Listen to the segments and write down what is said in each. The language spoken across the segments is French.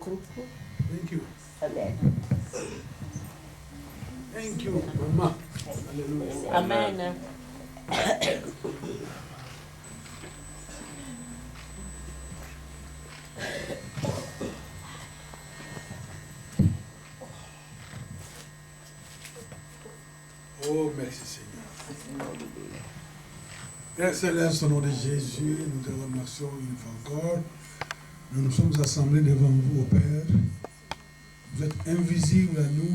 Thank you. Amen. Thank you, Mama. Hallelujah. Amen. Oh, merci Seigneur. Père Céleste, au nom de Jésus, nous te remercions une fois encore. Nous nous sommes assemblés devant vous, au Père. Vous êtes invisible à nous,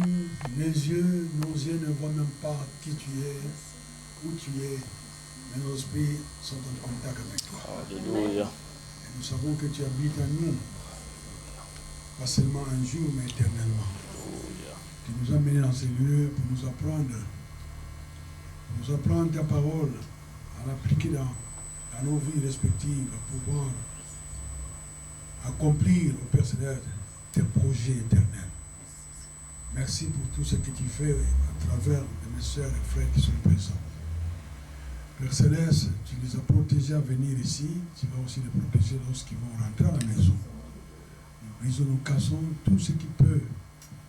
nos yeux ne voient même pas qui tu es, où tu es, mais nos esprits sont en contact avec toi. Alléluia. Et nous savons que tu habites en nous, pas seulement un jour, mais éternellement. Tu nous as menés dans ces lieux pour nous apprendre ta parole, à l'appliquer dans nos vies respectives, à pouvoir accomplir au Père Céleste tes projets éternels. Merci pour tout ce que tu fais à travers mes soeurs et frères qui sont présents. Père Céleste, tu les as protégés à venir ici, tu vas aussi les protéger lorsqu'ils vont rentrer à la maison. Nous brisons, nous cassons tout ce qui peut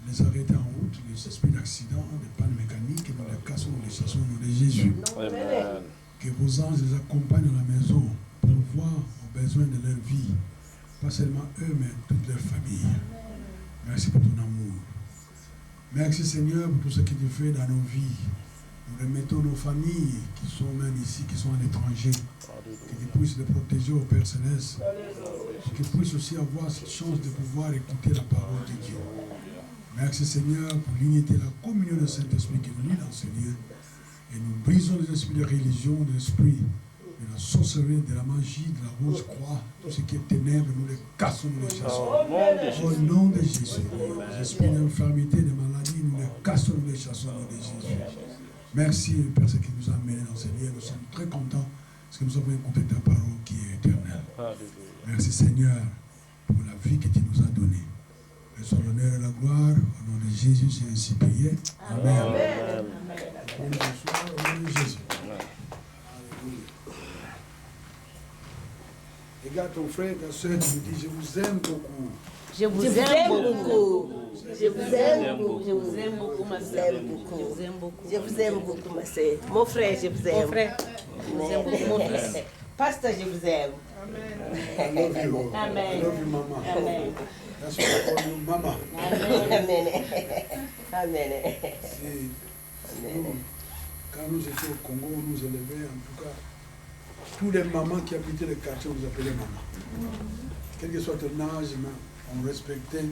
les arrêter en route, les esprits d'accident, des pannes mécaniques, et nous les cassons, nous les chassons au nom de Jésus. Amen. Que vos anges les accompagnent dans la maison pour voir aux besoins de leur vie. Pas seulement eux, mais toute leur famille. Merci pour ton amour. Merci Seigneur pour tout ce que tu fais dans nos vies. Nous remettons nos familles qui sont même ici, qui sont à l'étranger. Que tu puisses les protéger au Père Céleste. Que tu puisses aussi avoir cette chance de pouvoir écouter la parole de Dieu. Merci Seigneur pour l'unité et la communion du Saint-Esprit qui nous lie dans ce lieu. Et nous brisons les esprits de religion, de l'esprit de la sorcellerie, de la magie, de la rose croix, tout ce qui est ténèbres, nous les cassons, nous les chassons. Au nom de Jésus. Les esprits d'infirmité, de maladie, nous les cassons, nous les chassons au nom de Jésus. Merci Père, ce qui nous a amenés dans ce lieu. Nous sommes très contents parce que nous avons écouté ta parole qui est éternelle. Merci Seigneur pour la vie que tu nous as donnée. Que soit l'honneur et la gloire, au nom de Jésus, c'est ainsi prié. Amen. Amen. Au nom de Jésus. Regarde ton frère, ta soeur, tu me dis, je vous aime beaucoup. Je vous aime beaucoup. Je vous aime beaucoup. Je vous aime beaucoup, ma soeur. Je vous aime beaucoup, ma soeur. Mon frère, je vous aime. Mon frère, je vous aime beaucoup, mon frère. Pasteur, je vous aime. I love you. Amen. I love you, Mama. Amen. That's what I call you, Mama. Amen. Amen. Quand nous étions au Congo, on nous élevait, en tout cas, tous les mamans qui habitaient le quartier, on nous appelait maman. Quel que soit ton âge, on respectait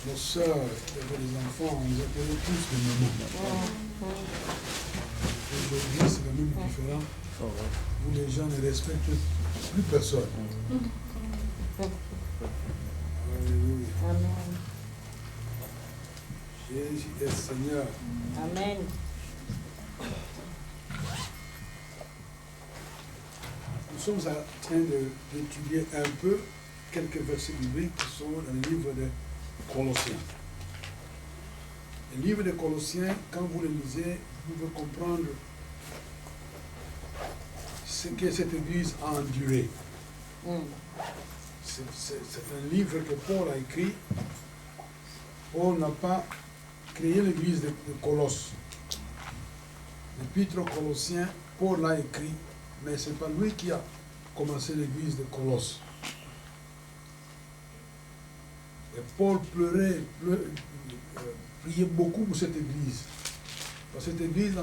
nos sœurs, qui avaient des enfants, on nous appelait tous des mamans. Aujourd'hui, c'est quand même différent, où les gens ne respectent plus personne. Alléluia. Amen. Jésus est Seigneur. Amen. Nous sommes en train d'étudier un peu quelques versets bibliques qui sont dans le livre de Colossiens. Le livre de Colossiens, quand vous le lisez, vous pouvez comprendre ce que cette Église a enduré. C'est un livre que Paul a écrit. Paul n'a pas créé l'Église de Colosse. L'épître aux Colossiens, Paul l'a écrit, mais ce n'est pas lui qui a commencé l'Église de Colosse. Et Paul priait beaucoup pour cette Église. Dans cette Église,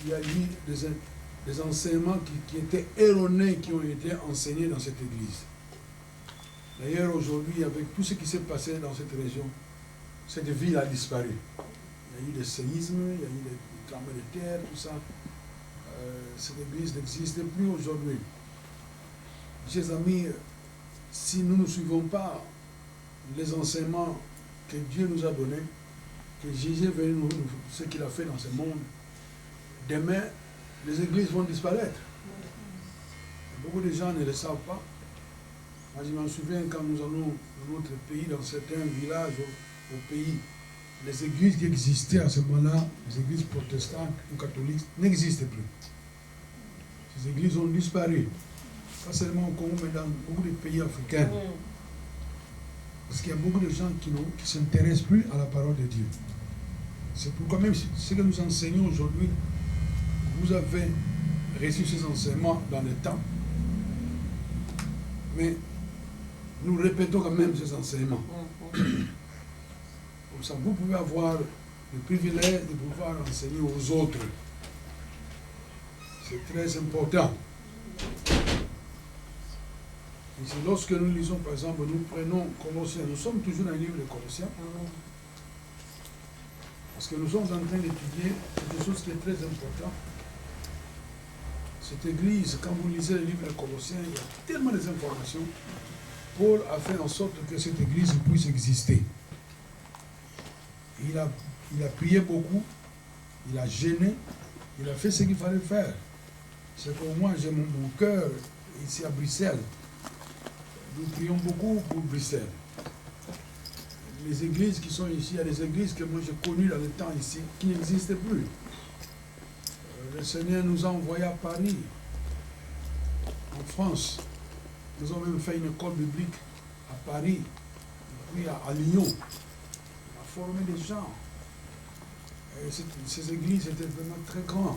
il y a eu des enseignements qui étaient erronés, qui ont été enseignés dans cette Église. D'ailleurs, aujourd'hui, avec tout ce qui s'est passé dans cette région, cette ville a disparu. Il y a eu des séismes, il y a eu des tremblements de terre, tout ça. Cette Église n'existe plus aujourd'hui. Chers amis, si nous ne suivons pas les enseignements que Dieu nous a donnés, que Jésus est venu nous ce qu'il a fait dans ce monde, demain, les églises vont disparaître. Beaucoup de gens ne le savent pas. Moi, je m'en souviens quand nous allons dans notre pays, dans certains villages au pays, les églises qui existaient à ce moment-là, les églises protestantes ou catholiques, n'existent plus. Ces églises ont disparu. Pas seulement au Congo, mais dans beaucoup de pays africains. Parce qu'il y a beaucoup de gens qui ne s'intéressent plus à la parole de Dieu. C'est pourquoi même ce que nous enseignons aujourd'hui, vous avez reçu ces enseignements dans le temps. Mais nous répétons quand même ces enseignements. Comme ça, vous pouvez avoir le privilège de pouvoir enseigner aux autres. C'est très important. Et c'est lorsque nous lisons, par exemple, nous prenons Colossiens, nous sommes toujours dans le livre de Colossiens, parce que nous sommes en train d'étudier quelque chose qui est très important. Cette église, quand vous lisez le livre de Colossiens, il y a tellement d'informations. Paul a fait en sorte que cette église puisse exister. Il a prié beaucoup, il a gêné, il a fait ce qu'il fallait faire. C'est pour moi, j'ai mon cœur ici à Bruxelles. Nous prions beaucoup pour Bruxelles. Les églises qui sont ici, il y a des églises que moi j'ai connues dans le temps ici, qui n'existent plus. Le Seigneur nous a envoyés à Paris, en France. Nous avons même fait une école biblique à Paris, puis à Lyon. On a formé des gens. Et ces églises étaient vraiment très grandes,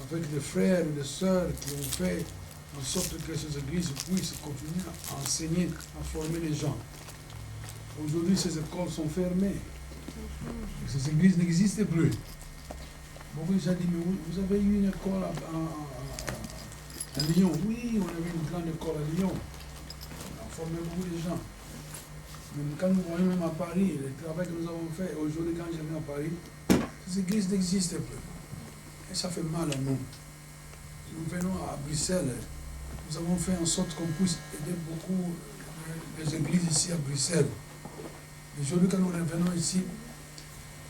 avec des frères et des sœurs qui ont fait en sorte que ces églises puissent continuer à enseigner, à former les gens. Aujourd'hui, ces écoles sont fermées. Et ces églises n'existent plus. Beaucoup de gens disent, mais vous avez eu une école à Lyon. Oui, on avait une grande école à Lyon. On a formé beaucoup de gens. Mais quand nous voyons même à Paris, le travail que nous avons fait, aujourd'hui quand je viens à Paris, ces églises n'existent plus. Et ça fait mal à nous. Nous venons à Bruxelles, nous avons fait en sorte qu'on puisse aider beaucoup les églises ici à Bruxelles. Aujourd'hui quand nous revenons ici,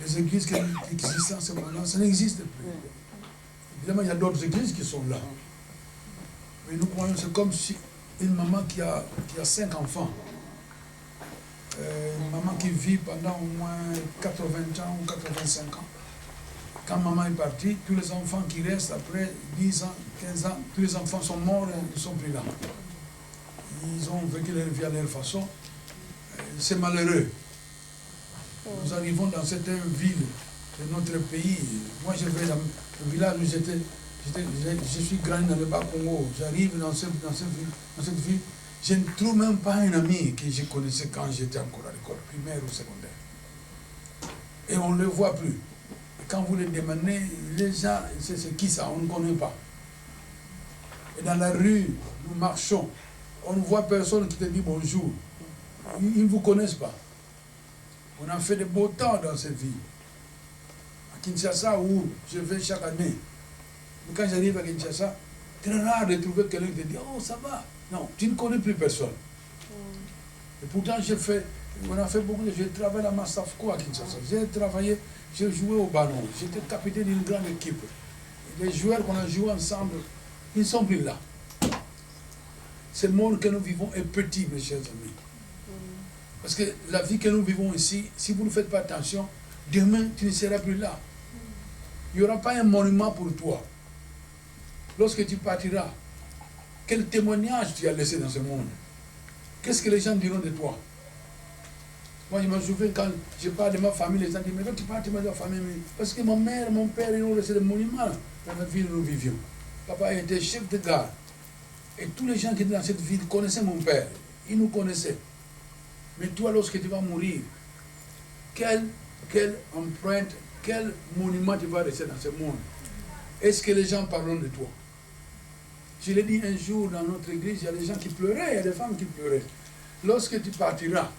les églises qui existaient en ce moment-là, ça n'existe plus. Évidemment, il y a d'autres églises qui sont là. Mais nous croyons que c'est comme si une maman qui a 5 enfants, une maman qui vit pendant au moins 80 ans ou 85 ans. Quand maman est partie, tous les enfants qui restent après 10 ans, 15 ans, tous les enfants sont morts et ils ne sont plus là. Ils ont vécu leur vie à leur façon. C'est malheureux. Nous arrivons dans certaines villes de notre pays. Moi, je vais dans le village où je suis grandi dans le Bas-Congo. J'arrive dans cette ville. Je ne trouve même pas un ami que je connaissais quand j'étais encore à l'école primaire ou secondaire. Et on ne le voit plus. Et quand vous les demandez, les gens, c'est qui ça? On ne connaît pas. Et dans la rue, nous marchons. On ne voit personne qui te dit bonjour. Ils ne vous connaissent pas. On a fait de beaux temps dans cette ville. À Kinshasa, où je vais chaque année. Mais quand j'arrive à Kinshasa, c'est très rare de trouver quelqu'un qui te dit « Oh, ça va ». Non, tu ne connais plus personne. Et pourtant, on a fait beaucoup de... J'ai travaillé à Massafco à Kinshasa. J'ai joué au ballon. J'étais capitaine d'une grande équipe. Les joueurs qu'on a joués ensemble, ils ne sont plus là. Ce monde que nous vivons est petit, mes chers amis. Parce que la vie que nous vivons ici, si vous ne faites pas attention, demain, tu ne seras plus là. Il n'y aura pas un monument pour toi. Lorsque tu partiras, quel témoignage tu as laissé dans ce monde? Qu'est-ce que les gens diront de toi? Moi, je me souviens quand je parle de ma famille, les gens disent, mais quand tu parles de ma famille, parce que ma mère, mon père, ils ont laissé des monuments dans la ville où nous vivions. Papa était chef de gare. Et tous les gens qui étaient dans cette ville connaissaient mon père. Ils nous connaissaient. Mais toi, lorsque tu vas mourir, quelle empreinte, quel monument tu vas laisser dans ce monde? Est-ce que les gens parleront de toi? Je l'ai dit un jour dans notre église, il y a des gens qui pleuraient, il y a des femmes qui pleuraient. Lorsque tu partiras,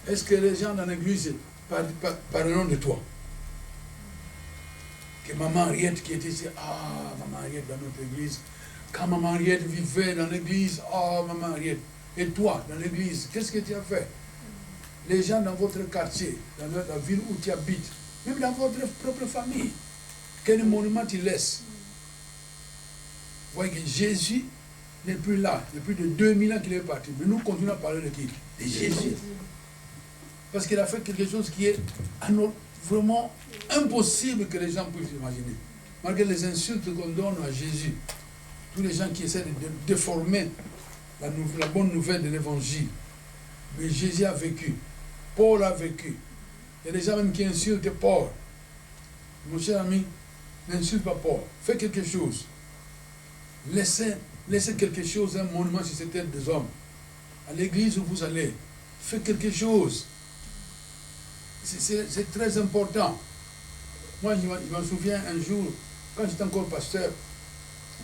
est-ce que les gens dans l'église parleront de toi? Que maman Henriette qui était ici, ah, maman Henriette dans notre église. Quand maman Henriette vivait dans l'église, ah, maman Henriette. Et toi, dans l'église, qu'est-ce que tu as fait? Les gens dans votre quartier, dans la ville où tu habites, même dans votre propre famille, quel monument tu laisses? Vous voyez que Jésus n'est plus là. Il y a plus de 2000 ans qu'il est parti. Mais nous continuons à parler de qui? De Jésus. Parce qu'il a fait quelque chose qui est vraiment impossible que les gens puissent imaginer. Malgré les insultes qu'on donne à Jésus, tous les gens qui essaient de déformer la bonne nouvelle de l'évangile. Mais Jésus a vécu. Paul a vécu. Il y a des gens même qui insultent Paul. Mon cher ami, n'insulte pas Paul. Fais quelque chose. Laissez quelque chose, un monument sur cette tête des hommes. À l'église où vous allez, faites quelque chose. C'est très important. Moi, je me souviens un jour, quand j'étais encore pasteur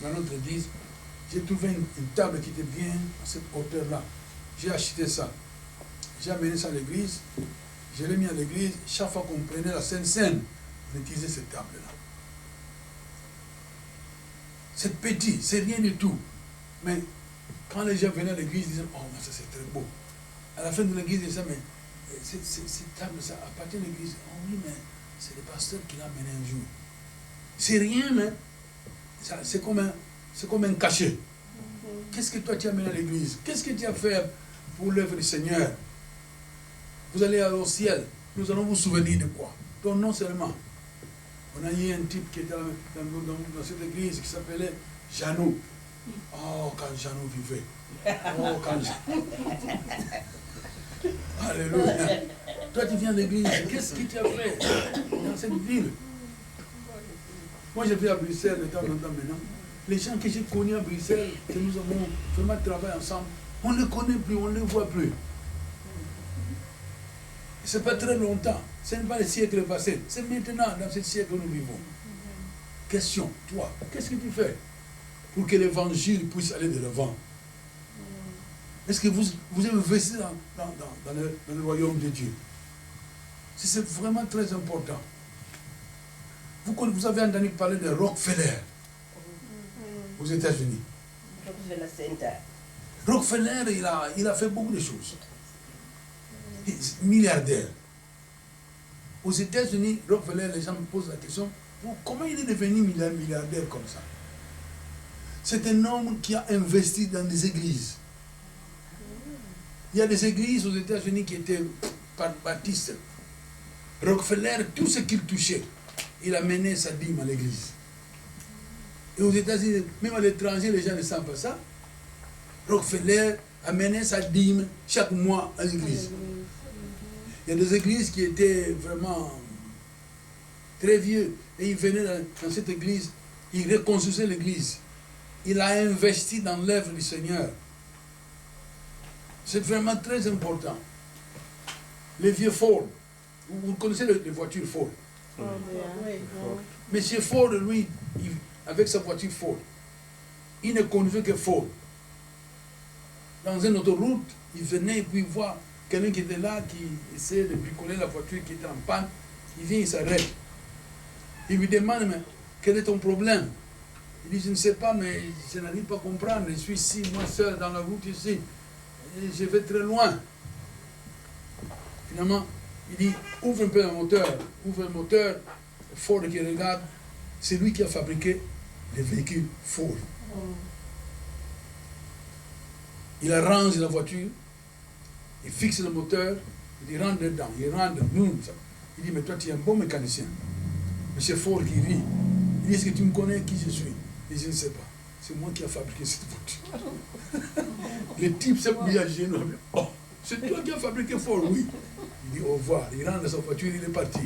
dans notre église, j'ai trouvé une table qui était bien à cette hauteur-là. J'ai acheté ça. J'ai amené ça à l'église. Je l'ai mis à l'église. Chaque fois qu'on prenait la Sainte Seine, on utilisait cette table-là. C'est petit, c'est rien du tout. Mais quand les gens venaient à l'église, ils disaient, oh, mais ça c'est très beau. À la fin de l'église, ils disaient, mais cette table, ça appartient à l'église. Oh oui, mais c'est le pasteur qui l'a amené un jour. C'est rien, mais c'est comme un cachet. Qu'est-ce que toi tu as amené à l'église? Qu'est-ce que tu as fait pour l'œuvre du Seigneur? Vous allez au ciel. Nous allons vous souvenir de quoi? Donc non seulement. On a eu un type qui était dans cette église qui s'appelait Jeannot. Oh, quand Jeannot vivait. Oh, quand Jeannot... Alléluia. Toi, tu viens à l'église. Qu'est-ce que tu as fait dans cette ville? Moi, je vais à Bruxelles de temps en temps maintenant. Les gens que j'ai connus à Bruxelles, que nous avons vraiment travaillé ensemble, on ne les connaît plus, on ne les voit plus. Ce n'est pas très longtemps. Ce n'est pas le siècle passé. C'est maintenant, dans ce siècle que nous vivons. Question, toi, qu'est-ce que tu fais pour que l'évangile puisse aller de l'avant? Est-ce que vous investissez dans le royaume de Dieu? C'est vraiment très important. Vous avez entendu parler de Rockefeller aux États-Unis. Rockefeller, il a fait beaucoup de choses. Milliardaire. Aux États-Unis, Rockefeller, les gens me posent la question, comment il est devenu milliardaire comme ça? C'est un homme qui a investi dans des églises. Il y a des églises aux États-Unis qui étaient baptistes. Rockefeller, tout ce qu'il touchait, il a mené sa dîme à l'église. Et aux États-Unis, même à l'étranger, les gens ne savent pas ça. Rockefeller a mené sa dîme chaque mois à l'église. Il y a des églises qui étaient vraiment très vieux. Et il venait dans cette église, il reconstruisait l'église. Il a investi dans l'œuvre du Seigneur. C'est vraiment très important. Les vieux Ford, vous connaissez les voitures Ford. Monsieur Ford, lui, avec sa voiture Ford, il ne conduisait que Ford. Dans une autoroute, il venait et puis voir quelqu'un qui était là, qui essayait de bricoler la voiture qui était en panne. Il vient, il s'arrête. Il lui demande, mais quel est ton problème? Il dit, je ne sais pas, mais je n'arrive pas à comprendre. Je suis ici, moi seul, dans la route ici. Et je vais très loin. Finalement, il dit, ouvre un peu le moteur. Ouvre le moteur. Ford qui regarde, c'est lui qui a fabriqué les véhicules Ford. Il arrange la voiture, il fixe le moteur, il rentre dedans, il rentre, il dit, mais toi tu es un bon mécanicien. Monsieur Ford qui rit, il dit, est-ce que tu me connais qui je suis? Il dit, je ne sais pas, c'est moi qui ai fabriqué cette voiture. Le type s'est mis à genoux, oh, c'est toi qui as fabriqué Ford, oui. Il dit, au revoir, il rentre dans sa voiture, il est parti.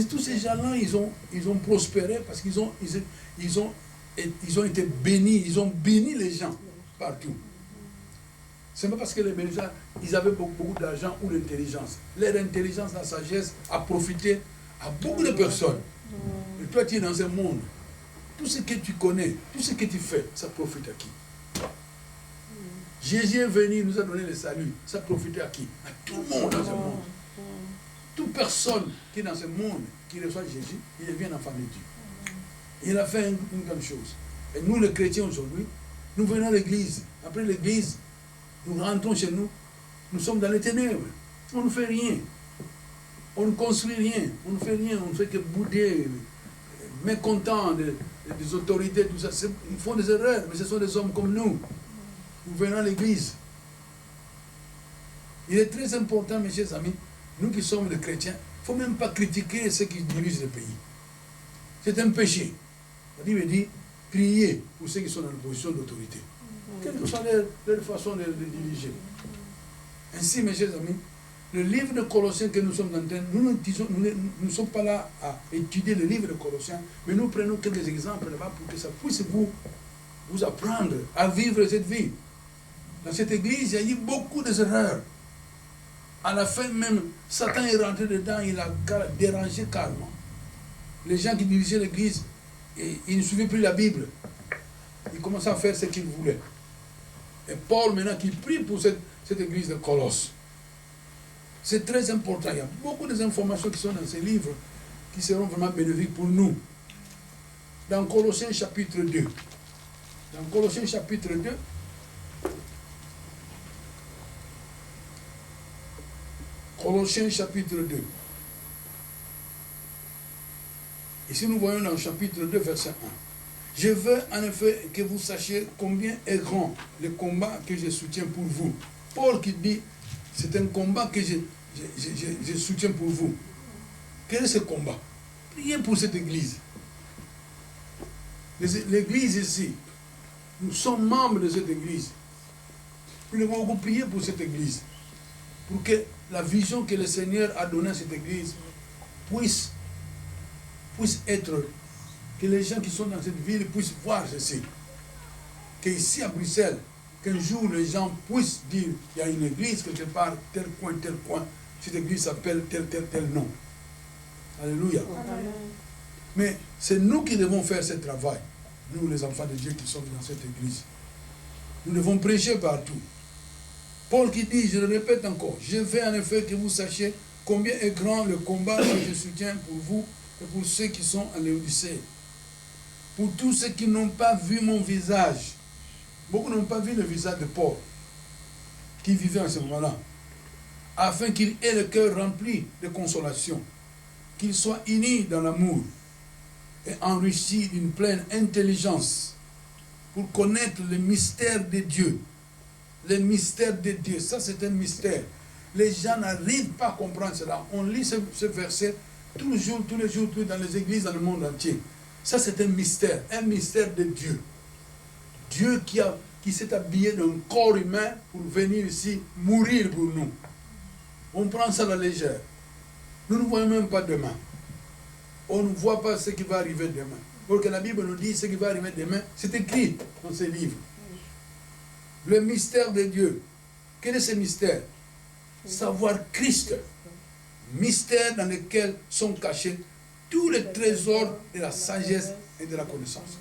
Tous ces gens-là, ils ont prospéré parce qu'ils ont été bénis, ils ont béni les gens partout. Ce n'est pas parce que les gens, ils avaient beaucoup d'argent ou d'intelligence. Leur intelligence, la sagesse a profité à beaucoup de personnes. Et toi, tu es dans un monde. Tout ce que tu connais, tout ce que tu fais, ça profite à qui? Jésus est venu, il nous a donné le salut. Ça profite à qui? À tout le monde dans ce monde. Toute personne qui est dans ce monde, qui reçoit Jésus, il devient enfant de Dieu. Il a fait une grande chose. Et nous, les chrétiens aujourd'hui, nous venons à l'église. Après l'église, nous rentrons chez nous. Nous sommes dans les ténèbres. On ne fait rien. On ne construit rien. On ne fait rien. On ne fait que bouder, mécontent des autorités, tout ça. Ils font des erreurs, mais ce sont des hommes comme nous. Nous venons à l'église. Il est très important, mes chers amis, nous qui sommes des chrétiens, il ne faut même pas critiquer ceux qui dirigent le pays. C'est un péché. La Bible dit, priez pour ceux qui sont dans une position d'autorité. Quelle que soit leur façon de diriger. Ainsi, mes chers amis, le livre de Colossiens que nous sommes en train, nous ne sommes pas là à étudier le livre de Colossiens, mais nous prenons quelques exemples là-bas pour que ça puisse vous apprendre à vivre cette vie. Dans cette église, il y a eu beaucoup d'erreurs. À la fin même, Satan est rentré dedans, il a dérangé carrément. Les gens qui dirigeaient l'église, ils ne suivaient plus la Bible. Ils commençaient à faire ce qu'ils voulaient. Et Paul, maintenant, qui prie pour cette église de Colosse. C'est très important. Il y a beaucoup d'informations qui sont dans ces livres qui seront vraiment bénéfiques pour nous. Dans Colossiens chapitre 2. Dans Colossiens chapitre 2. Colossiens chapitre 2. Ici, nous voyons dans le chapitre 2, verset 1. Je veux en effet que vous sachiez combien est grand le combat que je soutiens pour vous. Paul qui dit, c'est un combat que je soutiens pour vous. Quel est ce combat? Priez pour cette église. L'église ici, nous sommes membres de cette église. Nous devons prier pour cette église. Pour que la vision que le Seigneur a donnée à cette église puisse être, que les gens qui sont dans cette ville puissent voir ceci. Qu'ici à Bruxelles, qu'un jour les gens puissent dire, il y a une église quelque part, tel coin, cette église s'appelle tel nom. Alléluia. Amen. Mais c'est nous qui devons faire ce travail, nous les enfants de Dieu qui sommes dans cette église. Nous devons prêcher partout. Paul qui dit, je le répète encore, je veux en effet que vous sachiez combien est grand le combat que je soutiens pour vous et pour ceux qui sont à l'Odyssée. Pour tous ceux qui n'ont pas vu mon visage. Beaucoup n'ont pas vu le visage de Paul, qui vivait en ce moment-là, afin qu'il ait le cœur rempli de consolation, qu'il soit uni dans l'amour et enrichi d'une pleine intelligence pour connaître le mystère de Dieu. Le mystère de Dieu, ça c'est un mystère. Les gens n'arrivent pas à comprendre cela. On lit ce verset tous les jours, dans les églises dans le monde entier. Ça c'est un mystère de Dieu. Dieu qui s'est habillé d'un corps humain pour venir ici mourir pour nous. On prend ça à la légère. Nous ne voyons même pas demain. On ne voit pas ce qui va arriver demain. Parce que la Bible nous dit ce qui va arriver demain, c'est écrit dans ces livres. Le mystère de Dieu. Quel est ce mystère? Savoir Christ. Mystère dans lequel sont cachés tous les trésors de la sagesse et de la connaissance.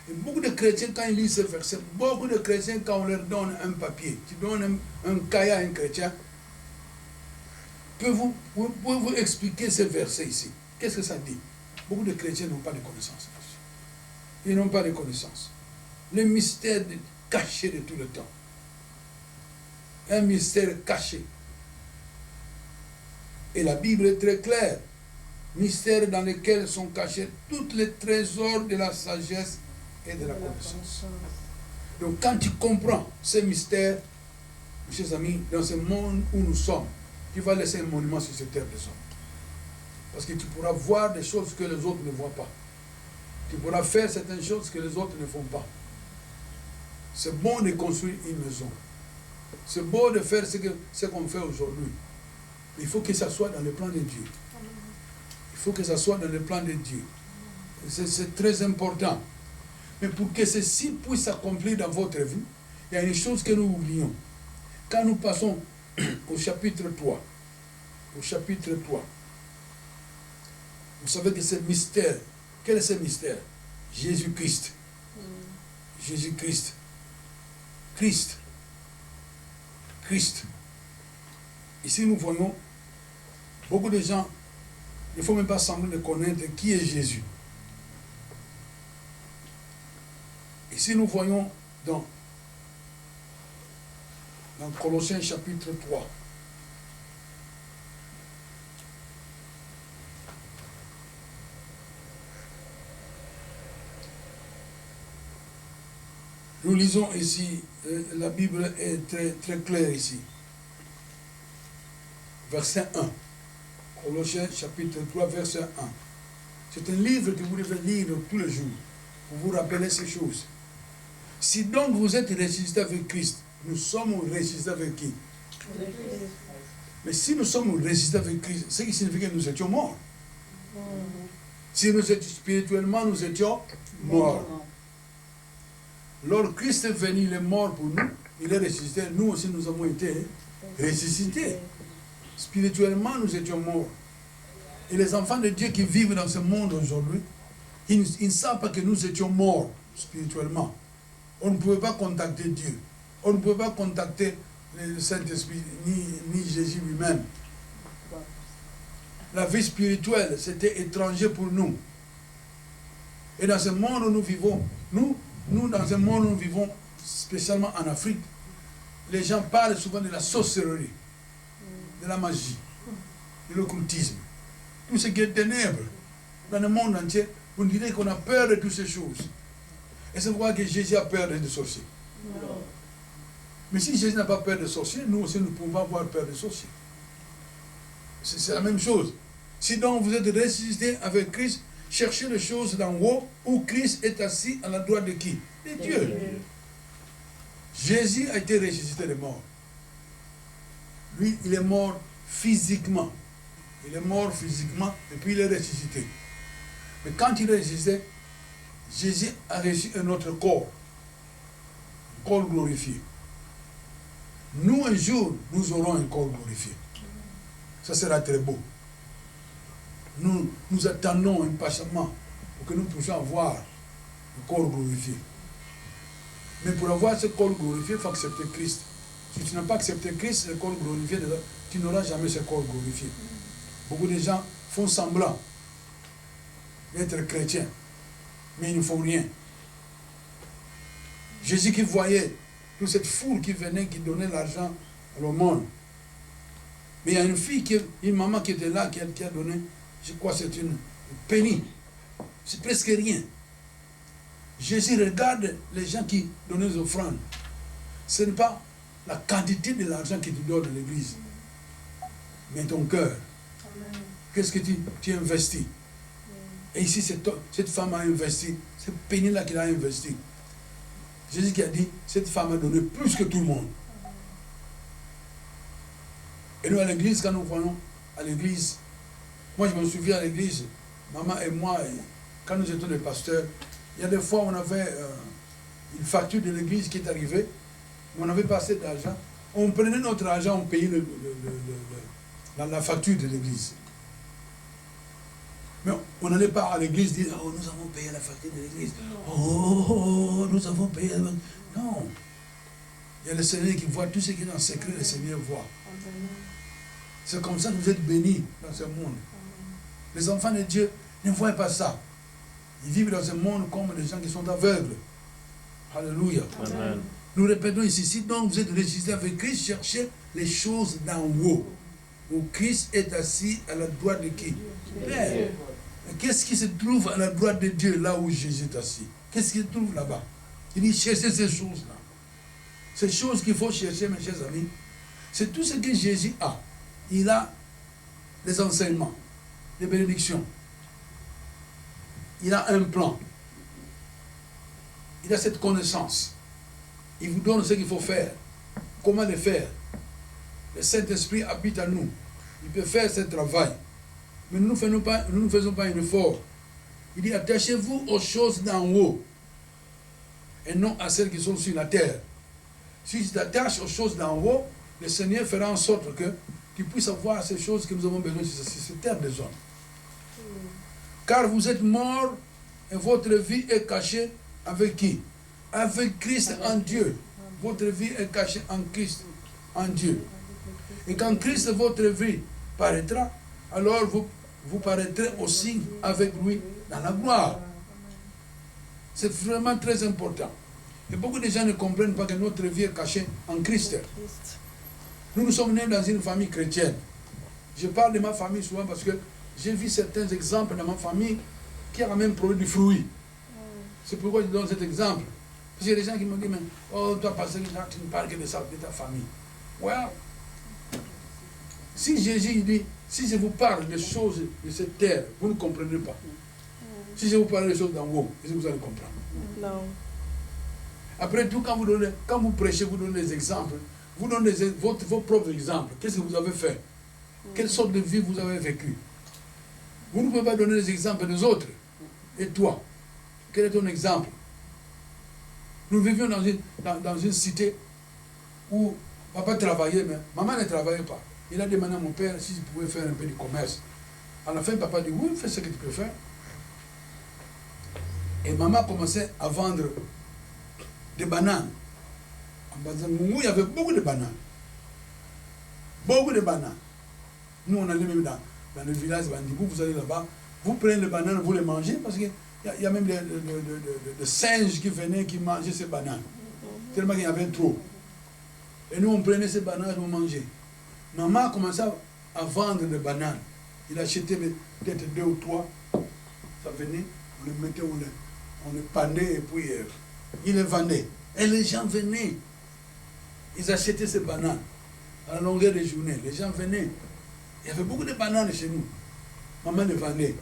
Et beaucoup de chrétiens, quand ils lisent ce verset, beaucoup de chrétiens, quand on leur donne un papier, tu donnes un cahier à un chrétien, pouvez-vous expliquer ce verset ici? Qu'est-ce que ça dit? Beaucoup de chrétiens n'ont pas de connaissance. Ils n'ont pas de connaissance. Le mystère caché de tout le temps. Un mystère caché. Et la Bible est très claire. Mystère dans lequel sont cachés tous les trésors de la sagesse et de la connaissance. Donc quand tu comprends ce mystère, mes chers amis, dans ce monde où nous sommes, tu vas laisser un monument sur cette terre des hommes. Parce que tu pourras voir des choses que les autres ne voient pas. Tu pourras faire certaines choses que les autres ne font pas. C'est bon de construire une maison. C'est beau de faire ce qu'on fait aujourd'hui. Mais il faut que ça soit dans le plan de Dieu. Il faut que ça soit dans le plan de Dieu. C'est très important. Mais pour que ceci puisse s'accomplir dans votre vie, il y a une chose que nous oublions. Quand nous passons au chapitre 3, vous savez que ce mystère, quel est ce mystère? Jésus-Christ. Jésus-Christ. Christ. Ici, nous voyons beaucoup de gens, il ne faut même pas sembler de connaître qui est Jésus. Ici, nous voyons dans Colossiens chapitre 3. Nous lisons ici, la Bible est très, très claire ici. Verset 1. Colossiens chapitre 3, verset 1. C'est un livre que vous devez lire tous les jours pour vous rappeler ces choses. Si donc vous êtes ressuscité avec Christ, nous sommes ressuscités avec qui? Mais si nous sommes ressuscités avec Christ, ce qui signifie que nous étions morts. Si nous étions spirituellement, nous étions morts. Lorsque Christ est venu, il est mort pour nous, il est ressuscité, nous aussi nous avons été ressuscités. Spirituellement, nous étions morts. Et les enfants de Dieu qui vivent dans ce monde aujourd'hui, ils ne savent pas que nous étions morts spirituellement. On ne pouvait pas contacter Dieu. On ne pouvait pas contacter le Saint-Esprit, ni Jésus lui-même. La vie spirituelle, c'était étranger pour nous. Et dans ce monde où nous vivons, nous dans ce monde où nous vivons, spécialement en Afrique, les gens parlent souvent de la sorcellerie, de la magie, de l'occultisme. Tout ce qui est ténèbres dans le monde entier, vous direz qu'on a peur de toutes ces choses. Et c'est pourquoi que Jésus a peur des sorciers. Non. Mais si Jésus n'a pas peur des sorciers, nous aussi nous pouvons avoir peur des sorciers. C'est la même chose. Si donc vous êtes ressuscité avec Christ, cherchez les choses d'en haut où Christ est assis à la droite de qui? De Dieu. Jésus a été ressuscité des morts. Lui, il est mort physiquement. Il est mort physiquement et puis il est ressuscité. Mais quand il est ressuscité, Jésus a reçu un autre corps. Un corps glorifié. Nous, un jour, nous aurons un corps glorifié. Ça sera très beau. Nous attendons impatiemment pour que nous puissions avoir le corps glorifié. Mais pour avoir ce corps glorifié, il faut accepter Christ. Si tu n'as pas accepté Christ, le corps glorifié, tu n'auras jamais ce corps glorifié. Beaucoup de gens font semblant d'être chrétiens, mais ils ne font rien. Jésus qui voyait toute cette foule qui venait, qui donnait l'argent à l'aumône. Mais il y a une fille, une maman qui était là, qui a donné, je crois que c'est une penny. C'est presque rien. Jésus regarde les gens qui donnaient les offrandes. Ce n'est pas la quantité de l'argent que tu donnes à l'église, mais ton cœur. Qu'est-ce que tu investis? Et ici, cette femme a investi, cette penny-là qu'il a investi. Jésus qui a dit, cette femme a donné plus que tout le monde. Et nous, à l'église, quand nous voyons à l'église, moi je me souviens à l'église, maman et moi, quand nous étions des pasteurs, il y a des fois on avait une facture de l'église qui est arrivée, mais on n'avait pas assez d'argent. On prenait notre argent, on payait la facture de l'église. Mais on n'allait pas à l'église dire, oh, nous avons payé la facture de l'église. Oh, nous avons payé la facture. Non. Il y a le Seigneur qui voit tout ce qui est dans le secret, le Seigneur voit. C'est comme ça que vous êtes bénis dans ce monde. Les enfants de Dieu ne voient pas ça. Ils vivent dans ce monde comme des gens qui sont aveugles. Alléluia. Amen. Nous répétons ici, si donc vous êtes ressuscité avec Christ, cherchez les choses d'en haut, où Christ est assis à la droite de qui? Père. Qu'est-ce qui se trouve à la droite de Dieu, là où Jésus est assis? Qu'est-ce qu'il trouve là-bas? Il dit, cherchez ces choses-là. Ces choses qu'il faut chercher, mes chers amis, c'est tout ce que Jésus a. Il a les enseignements, les bénédictions. Il a un plan. Il a cette connaissance. Il vous donne ce qu'il faut faire. Comment le faire? Le Saint-Esprit habite en nous. Il peut faire ce travail. Mais nous ne faisons pas un effort. Il dit, attachez-vous aux choses d'en haut et non à celles qui sont sur la terre. Si tu t'attaches aux choses d'en haut, le Seigneur fera en sorte que tu puisses avoir ces choses que nous avons besoin sur cette terre des hommes. Car vous êtes morts et votre vie est cachée avec qui? Avec Christ en Dieu. Votre vie est cachée en Christ, en Dieu. Et quand Christ, votre vie, paraîtra, alors vous paraîtrez aussi avec lui dans la gloire. C'est vraiment très important. Et beaucoup de gens ne comprennent pas que notre vie est cachée en Christ. Nous sommes nés dans une famille chrétienne. Je parle de ma famille souvent parce que j'ai vu certains exemples dans ma famille qui ont même produit du fruit. C'est pourquoi je donne cet exemple. Parce qu'il y a des gens qui me disent, mais, oh, toi, pasteur, tu ne parles que de ça, de ta famille. Well, si Jésus dit, si je vous parle des choses de cette terre, vous ne comprenez pas. Si je vous parle des choses d'en haut, est-ce que vous allez comprendre? Non. Après tout, quand vous prêchez, vous donnez des exemples. vous donnez vos propres exemples. Qu'est-ce que vous avez fait? Quelle sorte de vie vous avez vécu? Vous ne pouvez pas donner les exemples des autres. Et toi, quel est ton exemple? Nous vivions dans une cité où papa travaillait, mais maman ne travaillait pas. Il a demandé à mon père s'il pouvait faire un peu de commerce. À la fin, papa dit, oui, fais ce que tu peux faire. Et maman commençait à vendre des bananes. En Bazangoumou, il y avait beaucoup de bananes. Beaucoup de bananes. Nous, on allait même dans le village de Bandibou, vous allez là-bas, vous prenez les bananes, vous les mangez, parce qu'il y a même des singes qui venaient, qui mangeaient ces bananes. Tellement qu'il y avait trop. Et nous, on prenait ces bananes, on mangeait. Maman a commencé à vendre des bananes. Il achetait peut-être 2 ou 3. Ça venait, on les mettait, on les pandait, et puis il les vendait. Et les gens venaient. Ils achetaient ces bananes à la longueur des journées. Les gens venaient. Il y avait beaucoup de bananes chez nous. Maman les vendait.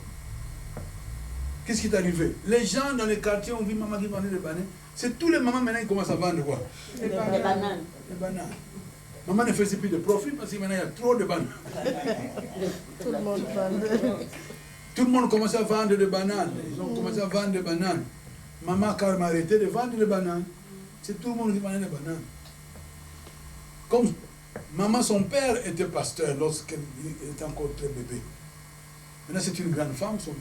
Qu'est-ce qui est arrivé? Les gens dans les quartiers ont vu maman qui vendait des bananes. C'est tous les mamans maintenant qui commencent à vendre quoi? Les bananes. Les bananes. Maman ne faisait plus de profit parce que maintenant il y a trop de bananes. Tout le monde vendait. Tout le monde commençait à vendre des bananes. Ils ont commencé à vendre des bananes. Maman a carrément arrêté de vendre des bananes. C'est tout le monde qui vendait des bananes. Comme maman, son père était pasteur lorsqu'il était encore très bébé. Maintenant c'est une grande femme, son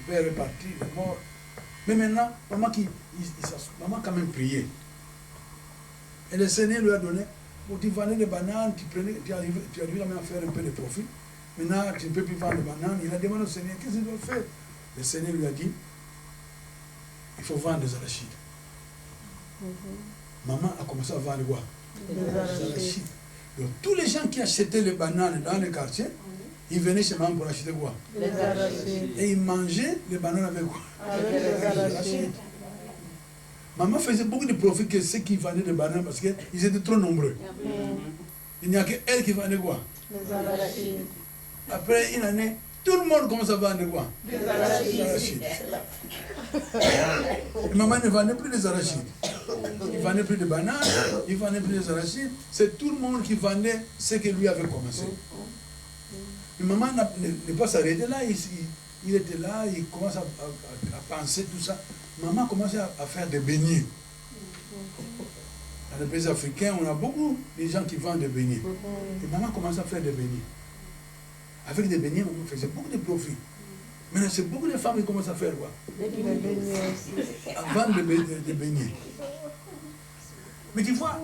père est parti, il est mort. Mais maintenant, maman a quand même prié. Et le Seigneur lui a donné, bon, tu vendais des bananes, tu arrives quand même à faire un peu de profit. Maintenant, tu ne peux plus vendre des bananes. Il a demandé au Seigneur, qu'est-ce qu'il doit faire? Le Seigneur lui a dit, il faut vendre des arachides. Maman a commencé à vendre quoi? Des arachides. Donc, tous les gens qui achetaient les bananes dans les quartiers, ils venaient chez maman pour acheter quoi? Les arachides. Et ils mangeaient les bananes avec quoi? Avec les arachides. Maman faisait beaucoup de profit que ceux qui vendaient des bananes parce qu'ils étaient trop nombreux. Il n'y a qu'elle qui vendait quoi? Les arachides. Après une année, tout le monde commence à vendre quoi? Des arachides. Et maman ne vendait plus des arachides. Il ne vendait plus de bananes, il ne vendait plus des arachides. C'est tout le monde qui vendait ce que lui avait commencé. Mais maman n'est pas s'arrêter là. Il était là, il commence à penser tout ça. Maman commence à faire des beignets. Dans les pays africains, on a beaucoup de gens qui vendent des beignets. Et maman commence à faire des beignets. Avec des beignets, maman faisait beaucoup de profit. Maintenant, c'est beaucoup de femmes qui commencent à faire quoi? Des beignets aussi. À vendre des beignets. Mais tu vois,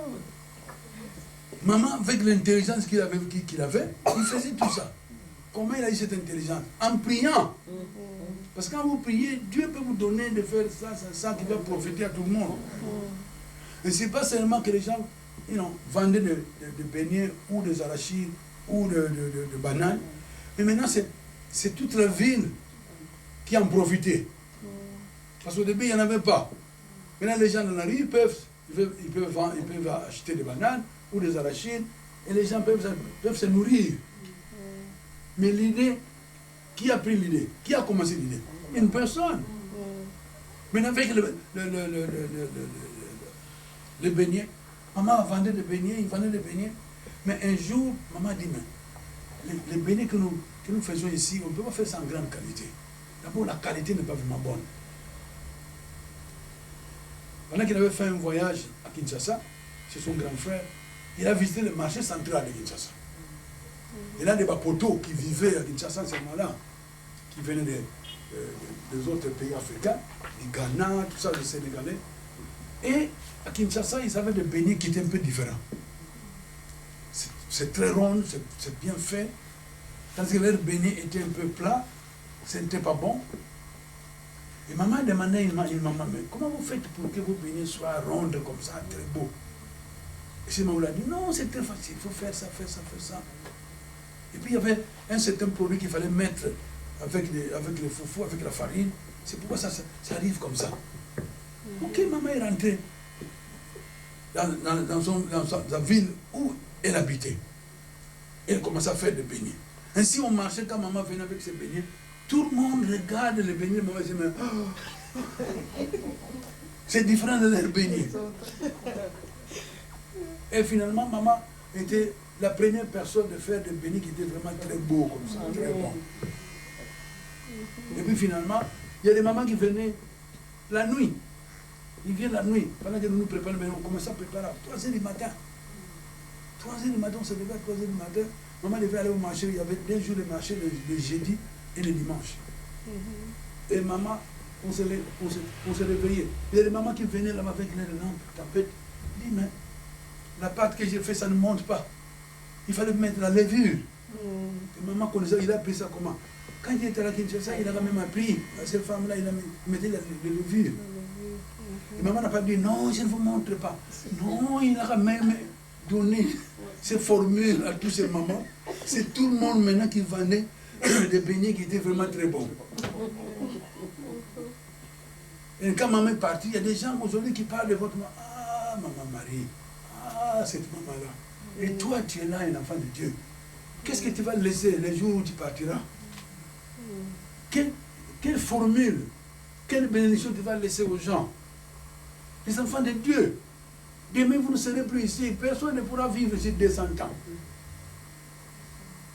maman, avec l'intelligence qu'il avait, il faisait tout ça. Comment il a eu cette intelligence? En priant. Parce que quand vous priez, Dieu peut vous donner de faire ça qui va profiter à tout le monde. Et ce n'est pas seulement que les gens vendaient des beignets ou des arachides ou de bananes. Mais maintenant, c'est toute la ville qui en profitait. Parce qu'au début, il n'y en avait pas. Maintenant, les gens dans la rue, ils peuvent acheter des bananes ou des arachides et les gens peuvent se nourrir. Mais l'idée, qui a pris l'idée? Qui a commencé l'idée? Une personne. Maintenant, avec les beignets, maman vendait des beignets, il vendait des beignets. Mais un jour, maman dit, mais les beignets que nous faisons ici, on ne peut pas faire ça en grande qualité. D'abord, la qualité n'est pas vraiment bonne. Pendant qu'il avait fait un voyage à Kinshasa, chez son grand frère, il a visité le marché central de Kinshasa. Il y a des poteaux qui vivaient à Kinshasa à ce moment-là, qui venaient des autres pays africains, du Ghana, tout ça, le Sénégalais. Et à Kinshasa, ils avaient des beignets qui étaient un peu différents. C'est très rond, c'est bien fait. Tandis que leurs beignets étaient un peu plats, ce n'était pas bon. Et maman demandait à maman, mais comment vous faites pour que vos beignets soient ronds comme ça, très beaux? Et c'est maman lui a dit, non, c'est très facile, il faut faire ça, faire ça, faire ça. Et puis il y avait un certain produit qu'il fallait mettre avec les foufous, avec la farine. C'est pourquoi ça arrive comme ça. Ok, maman est rentrée dans la ville où elle habitait. Elle commençait à faire des beignets. Ainsi, on marchait quand maman venait avec ses beignets. Tout le monde regarde les beignets. Maman dit, mais c'est différent de leurs beignets. Et finalement, maman était la première personne de faire des bénis qui étaient vraiment très beaux comme ça, très bons. Et puis finalement, il y a des mamans qui venaient la nuit. Ils viennent la nuit. Pendant que nous nous préparons, on commence à préparer à 3h du matin. 3h du matin, on se levait à 3h du matin. Maman devait aller au marché. Il y avait 2 jours de marché, le jeudi et le dimanche. Et maman, on se réveillait. Il y a des mamans qui venaient là-bas avec les lampes, tapettes. Dis, mais la pâte que j'ai fait, ça ne monte pas. Il fallait mettre la levure. Et maman connaissait, il a pris ça comment? Quand il était à la Kinshasa, il a quand même appris. Cette femme-là, il mettait la levure. Et maman n'a pas dit, non, je ne vous montre pas. Non, il a quand même donné ces formules à tous ces mamans. C'est tout le monde maintenant qui vendait des beignets qui étaient vraiment très bons. Et quand maman est partie, il y a des gens aujourd'hui qui parlent de votre maman. Ah, maman Marie. Ah, cette maman-là. Et toi, tu es là, un enfant de Dieu. Qu'est-ce que tu vas laisser les jours où tu partiras? Quelle formule, quelle bénédiction tu vas laisser aux gens? Les enfants de Dieu. Demain, vous ne serez plus ici. Personne ne pourra vivre ici 200 ans.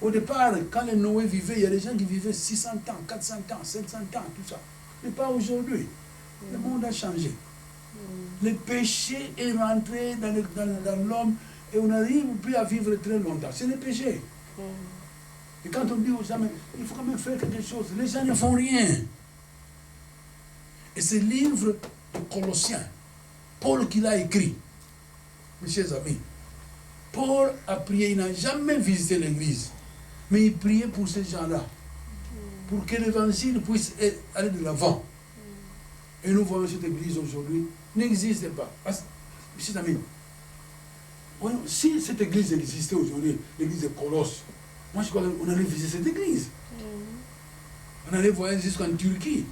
Au départ, quand les Noé vivaient, il y a des gens qui vivaient 600 ans, 400 ans, 700 ans, tout ça. Mais pas aujourd'hui. Le monde a changé. Le péché est rentré dans l'homme et on n'arrive plus à vivre très longtemps. C'est le péché. Et quand on dit aux gens, il faut quand même faire quelque chose, les gens ne font rien. Et ce livre de Colossiens, Paul qui l'a écrit, mes chers amis, Paul a prié, il n'a jamais visité l'église, mais il priait pour ces gens-là, pour que l'évangile puisse aller de l'avant. Et nous voyons cette église aujourd'hui n'existe pas. Mes chers amis, si cette église existait aujourd'hui, l'église de Colosse, moi je crois qu'on allait visiter cette église. On allait voyager jusqu'en Turquie.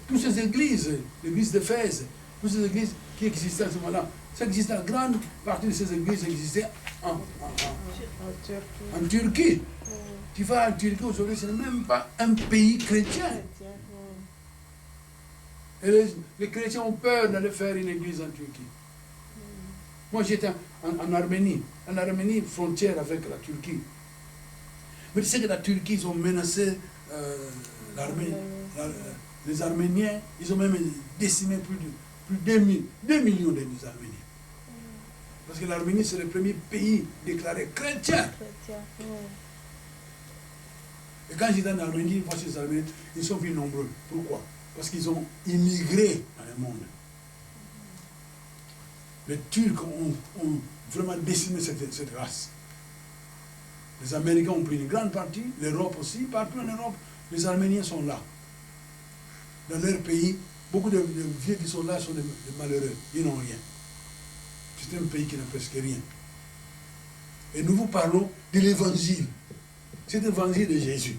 Toutes ces églises, l'église d'Éphèse, toutes ces églises qui existaient à ce moment-là, ça existait, la grande partie de ces églises existaient en Turquie. Tu vas en Turquie aujourd'hui, ce n'est même pas un pays chrétien. Et les chrétiens ont peur d'aller faire une église en Turquie. Moi j'étais en Arménie, frontière avec la Turquie. Mais tu sais que la Turquie, ils ont menacé les Arméniens, ils ont même décimé plus de 2 millions d'Arméniens. Parce que l'Arménie, c'est le premier pays déclaré chrétien. Et quand j'étais en Arménie, moi, les Arméniens, ils sont plus nombreux. Pourquoi? Parce qu'ils ont immigré dans le monde. Les Turcs ont vraiment décimé cette race. Les Américains ont pris une grande partie, l'Europe aussi, partout en Europe, les Arméniens sont là. Dans leur pays, beaucoup de vieux qui sont là sont des malheureux, ils n'ont rien. C'est un pays qui n'a presque rien. Et nous vous parlons de l'évangile. C'est l'évangile de Jésus.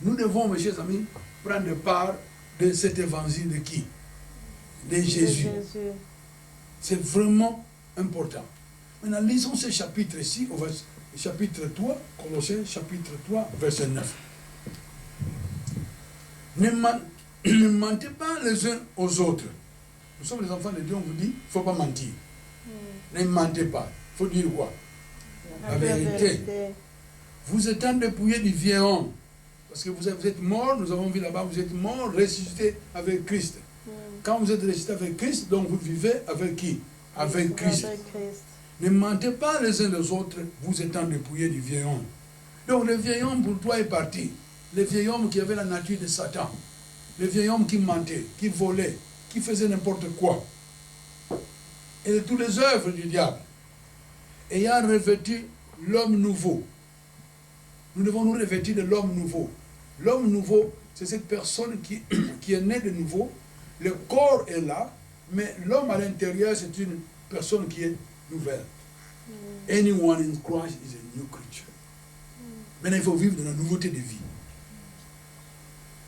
Nous devons, mes chers amis, prendre part de cet évangile de qui? De Jésus. C'est vraiment important. Maintenant, lisons ce chapitre-ci, chapitre 3, Colossiens, chapitre 3, verset 9. Ne mentez pas les uns aux autres. Nous sommes les enfants de Dieu, on vous dit, il ne faut pas mentir. Ne mentez pas. Il faut dire quoi? La vérité. Vous étant dépouillés du vieil homme, parce que vous êtes morts, nous avons vu là-bas, vous êtes morts, ressuscités avec Christ. Quand vous êtes ressuscités avec Christ, donc vous vivez avec qui? Avec Christ. Ne mentez pas les uns les autres, vous étant dépouillés du vieil homme. Donc le vieil homme pour toi est parti. Le vieil homme qui avait la nature de Satan. Le vieil homme qui mentait, qui volait, qui faisait n'importe quoi. Et de toutes les œuvres du diable. Ayant revêtu l'homme nouveau. Nous devons nous revêtir de l'homme nouveau. L'homme nouveau, c'est cette personne qui est née de nouveau. Le corps est là, mais l'homme à l'intérieur, c'est une personne qui est nouvelle. Anyone in Christ is a new creature. Maintenant, il faut vivre dans la nouveauté de vie.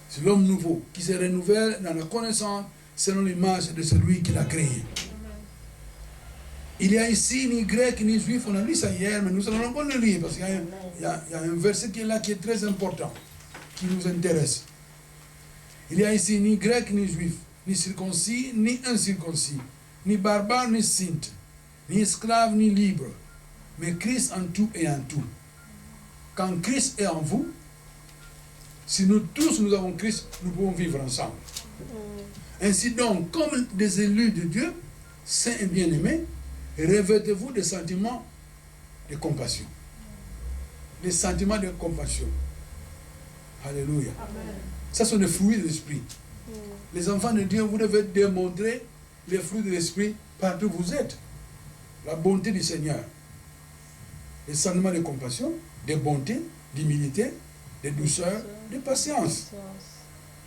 C'est l'homme nouveau qui se renouvelle dans la connaissance selon l'image de celui qui l'a créé. Il y a ici ni grec ni juif, on a lu ça hier, mais nous allons encore le lire parce qu'il y a un verset qui est là qui est très important, qui nous intéresse. Il y a ici ni grec ni juif, ni circoncis ni incirconcis, ni barbare ni scythe, ni esclave ni libre. mais Christ en tout et en tout. Quand Christ est en vous, si nous tous nous avons Christ, nous pouvons vivre ensemble. Ainsi donc, comme des élus de Dieu, saints et bien-aimés, revêtez-vous des sentiments de compassion. Des sentiments de compassion. Alléluia. Amen. Ça sont les fruits de l'esprit. Les enfants de Dieu, vous devez démontrer les fruits de l'esprit partout où vous êtes. La bonté du Seigneur. Les sentiments de compassion, de bonté, d'humilité, de douceur, de patience.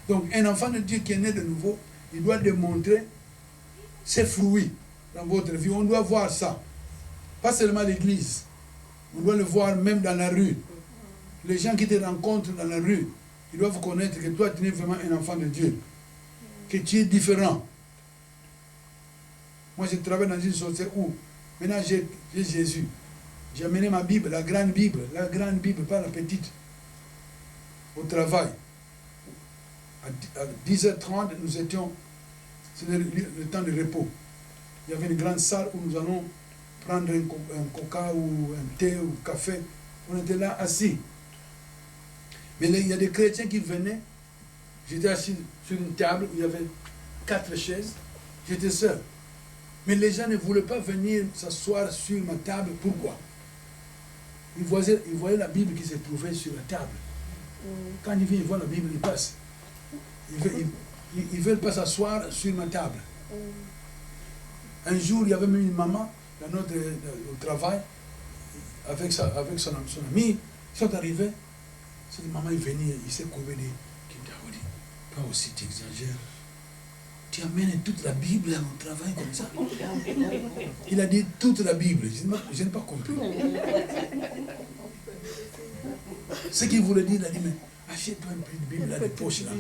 Donc, un enfant de Dieu qui est né de nouveau, il doit démontrer ses fruits dans votre vie. On doit voir ça. Pas seulement à l'église. On doit le voir même dans la rue. Les gens qui te rencontrent dans la rue, ils doivent connaître que toi, tu es vraiment un enfant de Dieu. Que tu es différent. Moi, je travaille dans une société où, maintenant, j'ai Jésus. J'ai amené ma Bible, la grande Bible, pas la petite, au travail. À 10h30, nous étions, c'était le temps de repos. Il y avait une grande salle où nous allons prendre un coca ou un thé ou un café. On était là assis. Mais il y a des chrétiens qui venaient. J'étais assis sur une table où il y avait 4 chaises. J'étais seul. Mais les gens ne voulaient pas venir s'asseoir sur ma table. Pourquoi? Ils voyaient la Bible qui se trouvait sur la table. Quand ils viennent voir la Bible, ils passent. Ils ne veulent pas s'asseoir sur ma table. Un jour, il y avait même une maman au travail avec son ami. Ils sont arrivés. Cette maman est venue, il s'est courbé et dit, toi aussi tu exagères. Tu amènes toute la Bible à mon travail comme ça. Il a dit toute la Bible. Je n'ai pas compris. Ce qu'il voulait dire, il a dit, mais achète-toi un peu de Bible là, de poche là.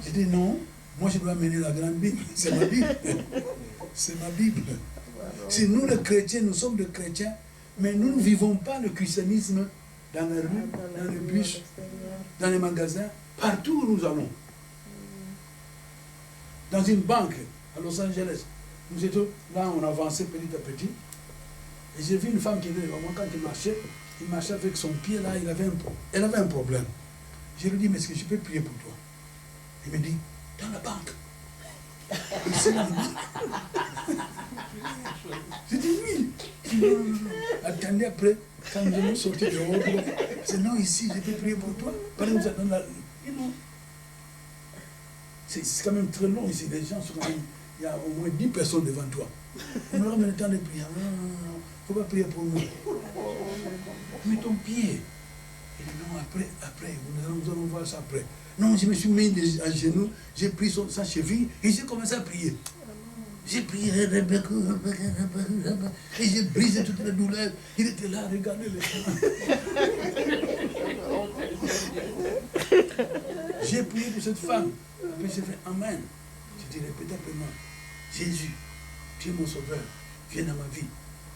J'ai dit non, moi je dois amener la grande Bible. C'est ma Bible. C'est ma Bible. Si nous les chrétiens, nous sommes des chrétiens, mais nous ne vivons pas le christianisme dans la rue, dans les bus, dans les magasins, partout où nous allons. Dans une banque à Los Angeles, nous étions là, on avançait petit à petit. Et j'ai vu une femme qui venait, quand il marchait avec son pied là, elle avait un problème. Je lui ai dit, mais est-ce que je peux prier pour toi? Il me dit, dans la banque. J'ai dit oui. Non. Attendez après, quand nous sommes sortis dehors, c'est non, ici, je peux prier pour toi. Par exemple, dans la... Non. C'est quand même très long ici. Les gens sont quand même... Il y a au moins 10 personnes devant toi. On aura le temps de prier. Non, il ne faut pas prier pour nous. Mets ton pied. Il dit non, après, nous allons voir ça après. Non, je me suis mis à genoux, j'ai pris sa cheville et j'ai commencé à prier. J'ai prié, et j'ai brisé toute la douleur. Il était là, regardez les gens. J'ai prié pour cette femme. Puis j'ai fait Amen. J'ai dit, répétez après moi. Jésus, tu es mon sauveur, viens dans ma vie.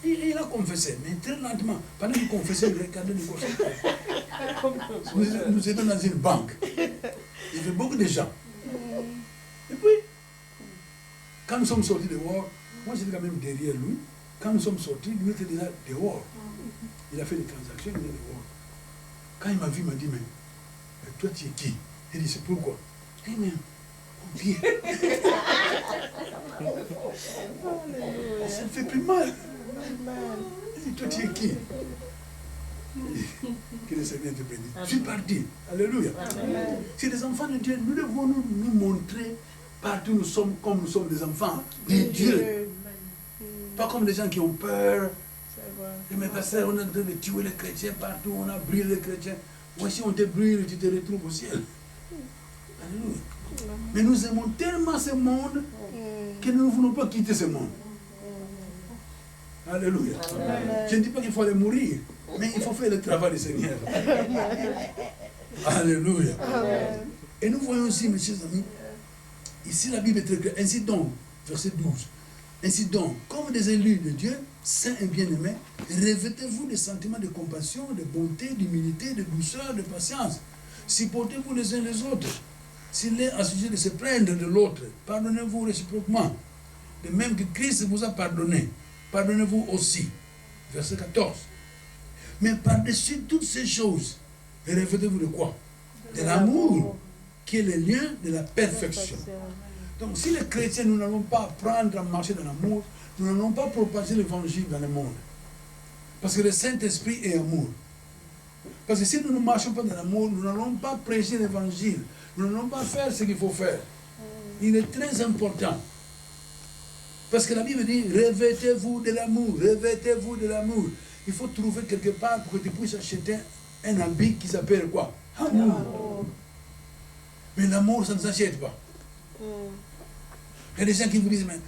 Et il a confessé, mais très lentement. Pendant qu'il confessait, il regardait le cochon. Nous étions dans une banque. Il y avait beaucoup de gens. Et puis, quand nous sommes sortis dehors, moi j'étais quand même derrière lui. Quand nous sommes sortis, lui était déjà dehors. Il a fait des transactions, il était dehors. Quand il m'a vu, il m'a dit, mais toi tu es qui? Il dit, c'est pourquoi? Il dit, mais mon pied. Ça me fait plus mal. Il dit, toi tu es qui? Que le Seigneur te bénisse. Je suis parti. Alléluia. C'est des enfants de Dieu. Nous devons nous montrer partout nous sommes comme nous sommes des enfants de Dieu. Pas comme des gens qui ont peur. Mais pasteur, on est en train de tuer les chrétiens partout, on a brûlé les chrétiens. Moi, si on te brûle, tu te retrouves au ciel. Alléluia. Mais nous aimons tellement ce monde que nous ne voulons pas quitter ce monde. Alléluia. Amen. Je ne dis pas qu'il faut aller mourir, mais il faut faire le travail du Seigneur. Alléluia. Amen. Et nous voyons aussi, mes chers amis, ici la Bible est très claire. Ainsi donc, verset 12. Ainsi donc, comme des élus de Dieu, saints et bien-aimés, revêtez-vous des sentiments de compassion, de bonté, d'humilité, de douceur, de patience. Supportez-vous les uns les autres. S'il est à sujet de se plaindre de l'autre, pardonnez-vous réciproquement. De même que Christ vous a pardonné. pardonnez-vous aussi. Verset 14. Mais par-dessus toutes ces choses, revêtez-vous de quoi? De l'amour, qui est le lien de la perfection. Donc si les chrétiens, nous n'allons pas apprendre à marcher dans l'amour, nous n'allons pas propager l'évangile dans le monde. Parce que le Saint-Esprit est amour. Parce que si nous ne marchons pas dans l'amour, nous n'allons pas prêcher l'évangile. Nous n'allons pas faire ce qu'il faut faire. Il est très important. Parce que la Bible dit, revêtez-vous de l'amour, revêtez-vous de l'amour. Il faut trouver quelque part pour que tu puisses acheter un habit qui s'appelle quoi? Amour. Mais l'amour, ça ne s'achète pas. Il y a des gens qui vous disent, mais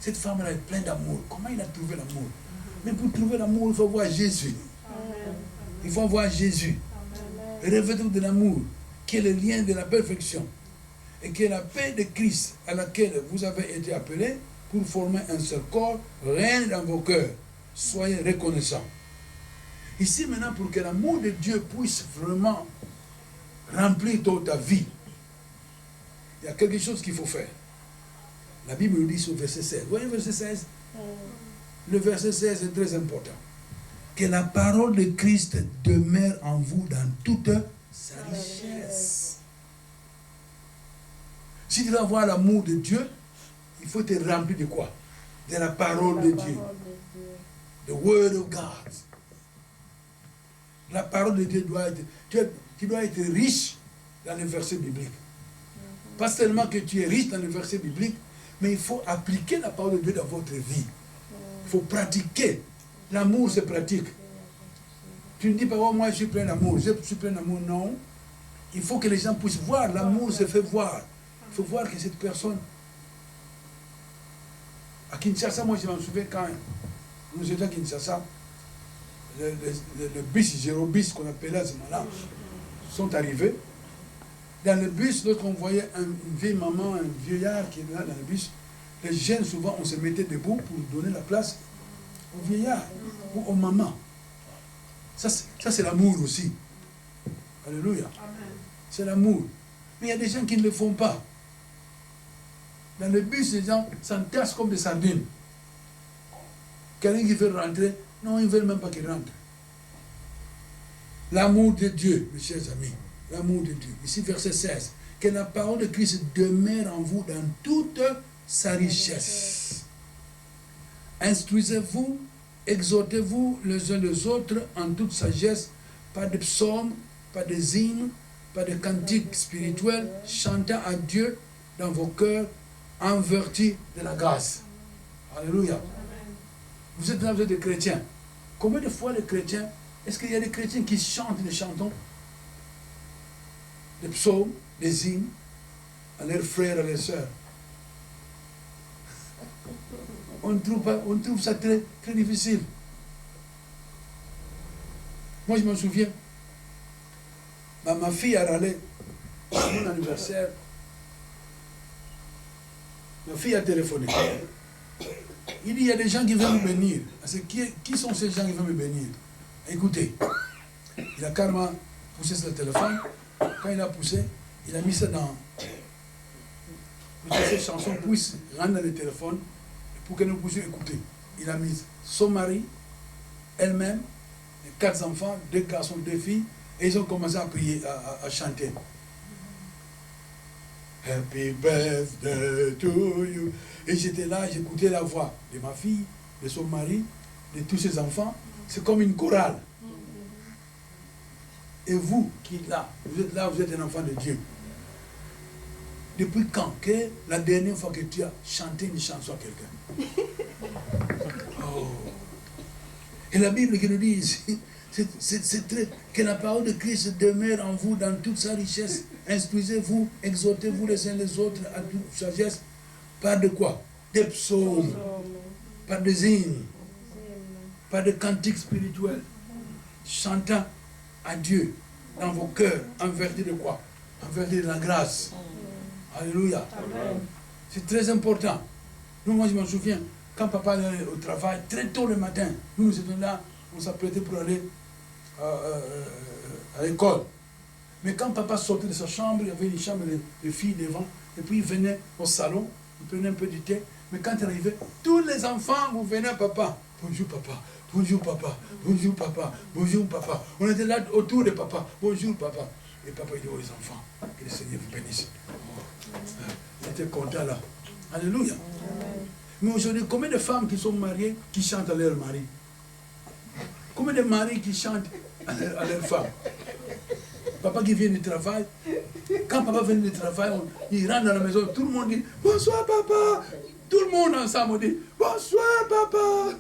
cette femme-là est pleine d'amour. Comment il a trouvé l'amour? Mais pour trouver l'amour, il faut voir Jésus. Il faut voir Jésus. Revêtez-vous de l'amour, qui est le lien de la perfection. Et qui est la paix de Christ à laquelle vous avez été appelés pour former un seul corps, règne dans vos cœurs. Soyez reconnaissants. Ici maintenant, pour que l'amour de Dieu puisse vraiment remplir toute ta vie, il y a quelque chose qu'il faut faire. La Bible nous dit sur le verset 16. Vous voyez le verset 16? Le verset 16 est très important. Que la parole de Christ demeure en vous dans toute sa richesse. Si tu veux avoir l'amour de Dieu, il faut te remplir de quoi? De la parole de Dieu. The word of God. La parole de Dieu doit être... Tu dois être riche dans les versets bibliques. Pas seulement que tu es riche dans les versets bibliques, mais il faut appliquer la parole de Dieu dans votre vie. Il faut pratiquer. L'amour se pratique. Tu ne dis pas, oh, moi je suis plein d'amour, je suis plein d'amour. Non. Il faut que les gens puissent voir. L'amour se fait voir. Il faut voir que cette personne... À Kinshasa, moi je m'en souviens quand nous étions à Kinshasa, le bus, Gérobus qu'on appelait à ce moment-là, sont arrivés. Dans le bus, lorsqu'on voyait une vieille maman, un vieillard qui est là dans le bus, les jeunes, souvent, on se mettait debout pour donner la place aux vieillards ou aux mamans. Ça c'est l'amour aussi. Alléluia. C'est l'amour. Mais il y a des gens qui ne le font pas. Dans le bus, les gens s'entassent comme des sardines. Quelqu'un qui veut rentrer, non, ils ne veulent même pas qu'il rentre. L'amour de Dieu, mes chers amis. L'amour de Dieu. Ici, verset 16. Que la parole de Christ demeure en vous dans toute sa richesse. Instruisez-vous, exhortez-vous les uns les autres en toute sagesse, pas de psaumes, pas de hymnes, pas de cantiques spirituels, chantant à Dieu dans vos cœurs en vertu de la grâce. Alléluia. Vous êtes là, vous êtes des chrétiens. Combien de fois les chrétiens, est-ce qu'il y a des chrétiens qui chantent des chantons, des psaumes, des hymnes à leurs frères, à leurs sœurs? On trouve ça très, très difficile. Moi, je me souviens, ma fille a râlé à mon anniversaire. Ma fille a téléphoné. Il dit, il y a des gens qui veulent me bénir. Qui sont ces gens qui veulent me bénir? Écoutez, il a carrément poussé sur le téléphone. Quand il a poussé, il a mis ça dans... pour que cette chanson puisse rentrer dans le téléphone, pour que nous puissions écouter. Il a mis son mari, elle-même, les 4 enfants, 2 garçons, 2 filles, et ils ont commencé à prier, à chanter. Happy birthday to you. Et j'étais là, j'écoutais la voix de ma fille, de son mari, de tous ses enfants. C'est comme une chorale. Et vous qui êtes là, vous êtes un enfant de Dieu. Depuis quand? Quelle est la dernière fois que tu as chanté une chanson à quelqu'un? Oh. Et la Bible qui nous dit ici, c'est très, que la parole de Christ demeure en vous dans toute sa richesse. Instruisez-vous, exhortez-vous les uns les autres à toute sagesse. Pas de quoi? Des psaumes, pas de hymnes, pas de cantiques spirituels. Chantant à Dieu dans vos cœurs, en vertu de quoi? En vertu de la grâce. Alléluia. C'est très important. Nous, moi, je me souviens, quand papa allait au travail, très tôt le matin, nous étions là, on s'apprêtait pour aller à l'école. Mais quand papa sortait de sa chambre, il y avait une chambre de filles devant, et puis il venait au salon, il prenait un peu du thé, Mais quand il arrivait, tous les enfants, vous venez à papa. Bonjour papa, bonjour papa, bonjour papa, bonjour papa. On était là autour de papa. Bonjour papa. Et papa il dit aux enfants, que le Seigneur vous bénisse. Il était content là. Alléluia. Mais aujourd'hui, combien de femmes qui sont mariées qui chantent à leur mari? Combien de maris qui chantent à leur femme? Papa qui vient du travail, quand papa vient du travail, il rentre dans la maison, tout le monde dit bonsoir papa. Tout le monde ensemble dit bonsoir papa.